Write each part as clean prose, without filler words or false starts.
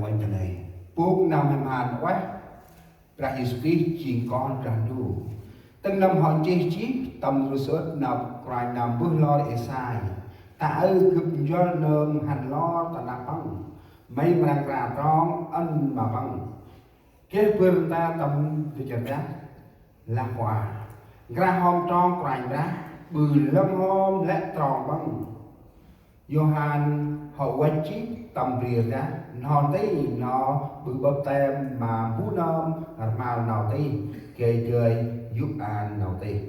quanh cái này buộc nằm em hàn quá ra history chỉ con ra đủ từng năm họ chế chí tầm rồi sớt nào cài nằm bước lo để sai ta ơi cực do nơm hành lo ta nạp băng mấy mà ra tròn ân mà băng cái phương ta tầm thì chân ra là quả ra hôm tròn cài ra bự lâm hôm lẽ tròn băng Johan hậu quanh chí tầm rìa ra hòn tí nó bự bập tem mà bú nôm màu nào tí kề chơi giúp an nào tí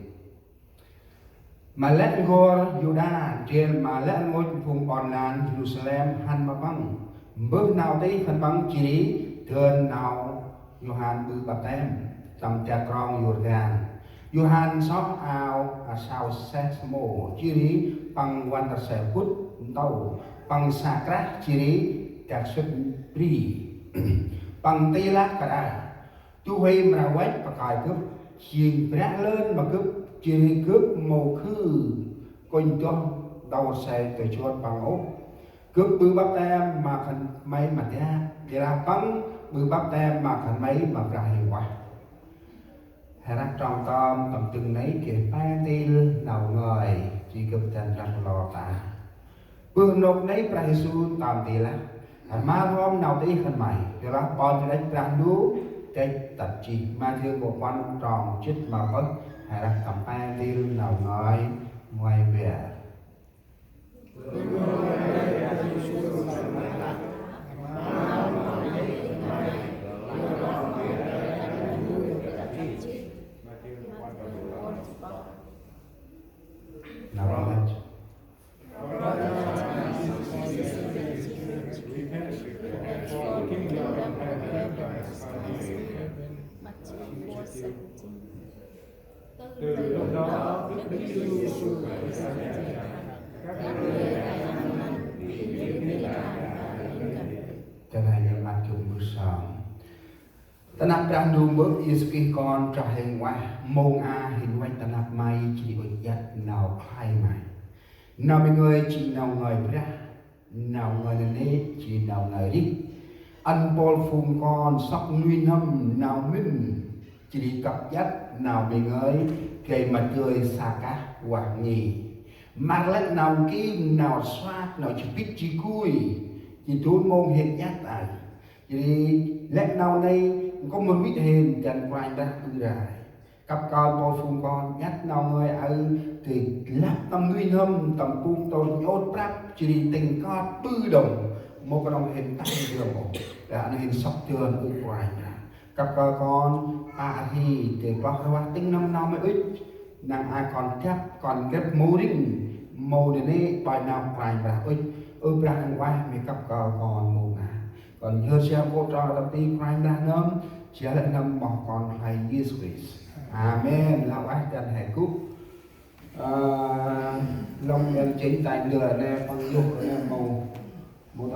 mà lẽ ngô Juda trên mà lẽ ngô vùng bọn làn Jerusalem han mà băng bước nào tí phần băng chỉ thường nào Johan bự bập tem tầm trà tròn Jordan Johan sót ao sao xét mồ chỉ bằng quan đặc sẽ phút tàu bằng xà krát chỉ các xuất pri bằng tây lát cả đà tu huy mà quét và cài cướp chiên rác lên mà cướp chỉ cướp màu khư quanh cho đầu xe từ chuột bằng ốc cướp bự bắp tem mà khẩn mấy mà ra để là bắn bự bắp tem mà khẩn mấy mà ra hiệu quả hãy đặt trong tôm tầm từng nấy kể ba tin đầu người chỉ cướp tên răng lò ta bữa nộp nấy pra Giêsu tạm tì lá mà hôm nào tí khẩn mày để là bọn cho đấy răng đú cái tập chỉ mà thương một quan tròn chích mà vất hãy đặt tầm ba tin đầu người ngoài về nào rồi từ lúc đó Đức Giêsu cho nên những mặt chung bước sòng ta nạp trang đu bước Iski con trả hình qua mông a hình quanh ta nạp may chỉ ở giặt nào khai mày nào mấy người chỉ nào người ra nào người này chỉ nào người đi anh Paul phùng con sóc nguyên hâm nào mình chỉ đi cặp dắt nào mấy người cây mặt cười xa cá hoặc nhì mà lại nào kim nào xoát nào chỉ biết chỉ cùi chỉ thốn môn hiện nhát ai thì lẽ nào đây có một biết hình cần quay ra cứ ra cặp con Paul phùng con nhát nào người ở thì lắp tâm nguyên hâm tầm cung tôi nhốt rap chỉ đi tình con bư đồng một cái đồng hình tăng đường một để anh hình sóc tường ở ngoài cặp con thì có cái tính năm nào mới ít nàng ai còn chấp còn ghép mô đinh mô này bài nào ngoài và ít ở bên ngoài mấy cặp còn mô nà còn nhớ xem cô cho tập đi ngoài ra nấm chỉ là nấm bỏ còn hay Jesus Christ Amen là ai cần hãy cúp lòng em chính tại lửa này con dục màu màu